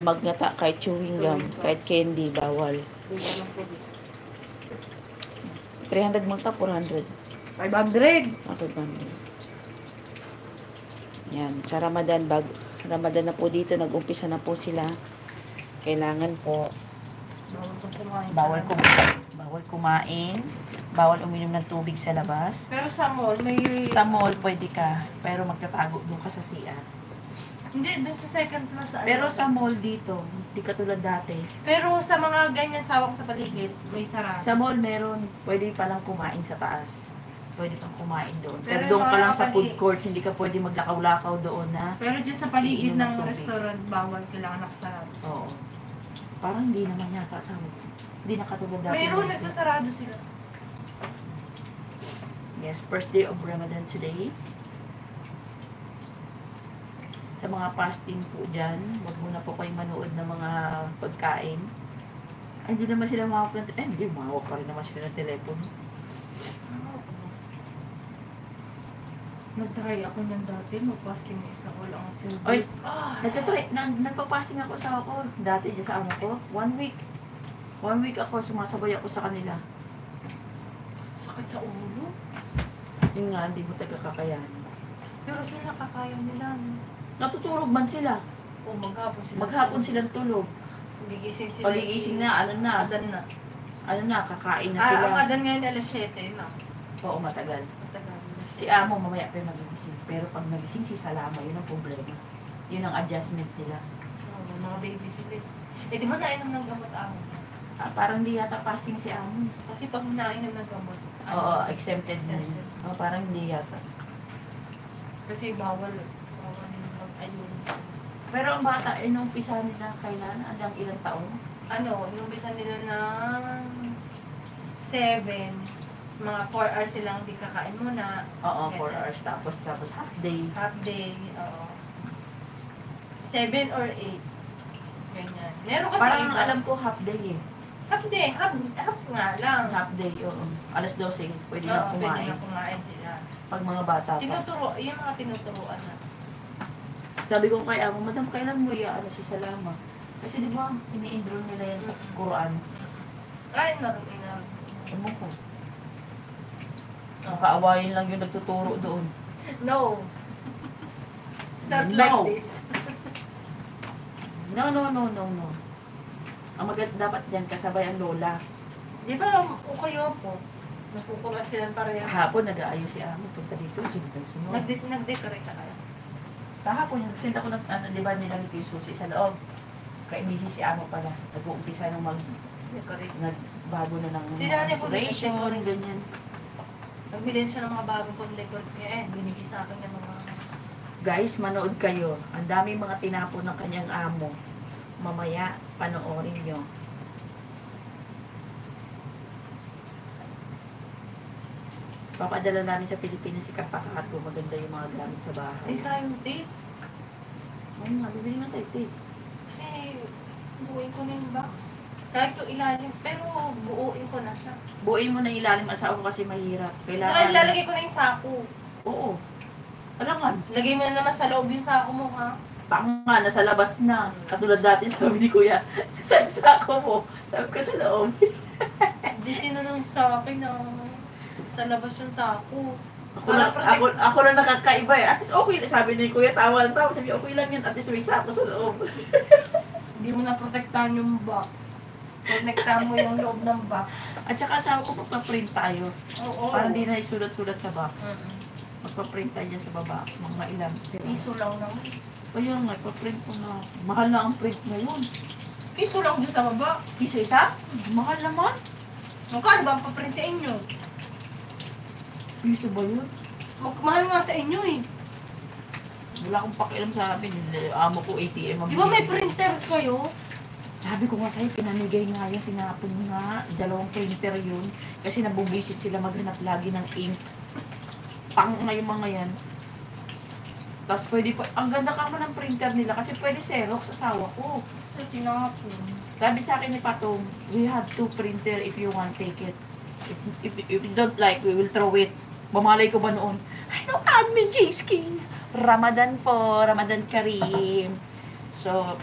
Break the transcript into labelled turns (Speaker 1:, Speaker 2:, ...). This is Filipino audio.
Speaker 1: Magngata kahit chewing gum, kahit candy, bawal. 300 multa, 400.
Speaker 2: 500.
Speaker 1: 500. Yan, sa Ramadan, Ramadan na po dito, nag-umpisa na po sila. Kailangan po, bawal kumain, bawal uminom ng tubig sa labas.
Speaker 2: Pero sa mall,
Speaker 1: Sa mall, pwede ka, pero magtatago doon ka sa CR.
Speaker 2: Hindi, doon sa second floor sa
Speaker 1: Pero sa mall dito, hindi katulad dati.
Speaker 2: Pero sa mga ganyan sawak sa paligid, may sarado.
Speaker 1: Sa mall meron, pwede palang kumain sa taas. Pwede kang kumain doon. Pero
Speaker 2: Pero
Speaker 1: doon ka lang sa food
Speaker 2: kapali-
Speaker 1: court, hindi ka pwede maglakaw-lakaw doon na.
Speaker 2: Pero dyan sa paligid
Speaker 1: Iinom
Speaker 2: ng
Speaker 1: ng tubig.
Speaker 2: restaurant, bawal kailangan nakasarado.
Speaker 1: Oo. Parang hindi naman yata sa hindi na katulad dati.
Speaker 2: Mayroon, nagsasarado sila.
Speaker 1: Yes, first day of Ramadan today. Sa mga fasting po dyan, huwag muna po kayo manood ng mga pagkain. Ay, hindi naman sila mawak ng hindi, mawak pa rin naman sila ng telepono.
Speaker 2: Nag-try ako niyan dati, mag-fasting na isa ko lang ang tubig.
Speaker 1: Ay, nagpa-fasting ako sa ako. Dati dyan sa amo ko. 1 week. 1 week ako, sumasabay ako sa kanila.
Speaker 2: Sakit sa ulo.
Speaker 1: Yun nga, hindi mo taga-kakayanin.
Speaker 2: Pero sila kakaya nila.
Speaker 1: Natutulog man sila.
Speaker 2: O maghapon sila.
Speaker 1: Maghapon silang tulog.
Speaker 2: Gigising sila.
Speaker 1: Pagigising na,
Speaker 2: Adan na.
Speaker 1: kakain na
Speaker 2: Ang
Speaker 1: sila.
Speaker 2: adan ngayon alas 7 na.
Speaker 1: Oo, matagal.
Speaker 2: Matagal.
Speaker 1: Si amo, mamaya pa yung nagigising. Pero pag nagising si Salama, yun ang problema. Yun ang adjustment nila.
Speaker 2: Oo, mga baby sila. Eh di ba nainom ng gamot ako?
Speaker 1: Parang di yata fasting si amo.
Speaker 2: Kasi pag nainom ng gamot.
Speaker 1: Oo, exempted na yun. Parang hindi yata.
Speaker 2: Kasi bawal. Bawal mag-ayun.
Speaker 1: Pero ang bata, nung umpisa nila kailan? Hanggang ilang taon?
Speaker 2: Ano, inumpisa nila ng 7. Mga 4 hours silang di kakain muna.
Speaker 1: Oo, 4
Speaker 2: Ganyan.
Speaker 1: hours. Tapos half day.
Speaker 2: Half day, oo. 7 or 8. Ganyan. Meron kasi
Speaker 1: Parang
Speaker 2: iba.
Speaker 1: alam ko half day eh.
Speaker 2: Half day, half nga lang.
Speaker 1: Half day, oo. Alas 12, pwede
Speaker 2: Oo,
Speaker 1: na
Speaker 2: pwede
Speaker 1: kumain.
Speaker 2: na kumain sila.
Speaker 1: Pag mga bata pa.
Speaker 2: Yung mga tinuturuan na.
Speaker 1: Sabi ko kay amo, madam, kailan mo ano si Salama? Kasi di ba, ini-enroll nila yan sa Quran.
Speaker 2: Ay, naroon na.
Speaker 1: Ewan ko. Nakaawayin lang yung nagtuturo doon.
Speaker 2: No. Not
Speaker 1: No.
Speaker 2: like this.
Speaker 1: No. Ang dapat dyan, kasabay ang lola.
Speaker 2: Di ba, okay po. Nagkukulat sila pareha.
Speaker 1: Kahapon, nag-aayos si amo. Punta dito, sunod.
Speaker 2: Nag-decorate ka kaya?
Speaker 1: Kahapon, send ako ng, di ba, nilang yung susi sa loob. Kaibisi si amo pala. Nag-uumpisa nung
Speaker 2: Decorate.
Speaker 1: nagbago na ng
Speaker 2: Sila ni
Speaker 1: decoration,
Speaker 2: Kuya.
Speaker 1: ganyan.
Speaker 2: Nagbilin siya ng mga bagong pang-decorate. Kaya binigay sa akin ng mga...
Speaker 1: Guys, manood kayo. Ang daming mga tinapon ng kanyang amo. Mamaya, panoorin nyo. Papadala namin sa Pilipinas si Kapakat kung maganda yung mga gamit sa bahay.
Speaker 2: Ay, tayong tape.
Speaker 1: Oo nga, bibili nga tayo tape.
Speaker 2: Kasi buuin ko na yung box. Kahit yung ilalim, pero buuin ko na siya.
Speaker 1: Buuin mo na ilalim asawa ko kasi mahirap.
Speaker 2: Saka
Speaker 1: Kailangan...
Speaker 2: ilalagay ko na yung sako.
Speaker 1: Oo. Alangan.
Speaker 2: Lagay mo na naman sa loob yung sako mo, ha?
Speaker 1: Baka nga, nasa labas na. Katulad dati sabi ni Kuya, sa sako mo. Sabi ko sa loob.
Speaker 2: Hindi tinanong sa akin na sa labas yung sako.
Speaker 1: Ako na nakakaiba eh. At least okay, sabi ni Kuya, tawa ng tawa. Sabi, okay lang yan, at least may sako sa loob.
Speaker 2: Hindi mo na protektahan yung box. Protektahan mo yung loob ng box.
Speaker 1: At saka asawa ko, magpa-print tayo.
Speaker 2: Oo.
Speaker 1: Para hindi na isulat-sulat sa box.
Speaker 2: Mm-mm.
Speaker 1: Magpa-print tayo dyan sa baba. Mga ilan.
Speaker 2: Piso lang naman.
Speaker 1: Ayun nga, ipa-print ko na. Mahal na ang print ngayon.
Speaker 2: Piso lang dyan sa baba.
Speaker 1: Piso isa? Mahal naman.
Speaker 2: Magkano ba ang paprint sa inyo?
Speaker 1: Piso ba yun?
Speaker 2: Mahal nga sa inyo eh.
Speaker 1: Wala akong pakialam sa amin. Amo ko ATM.
Speaker 2: Di ba may printer kayo?
Speaker 1: Sabi ko nga sa'yo, pinamigay nga yun, tinapon nga. 2 printer yun. Kasi nabubisit sila maghanap lagi ng ink. Pang nga yung mga yan. Tapos pwede pa, ang ganda ka mo ng printer nila kasi pwede Xerox, asawa ko.
Speaker 2: Sa tinapon.
Speaker 1: Sabi sa akin ni Patong, we have 2 printer if you want, take it. If you don't like, we will throw it. Mamalay ko ba noon? Ay, no, admin J-Sking. Ramadan po, Ramadan Karim. So,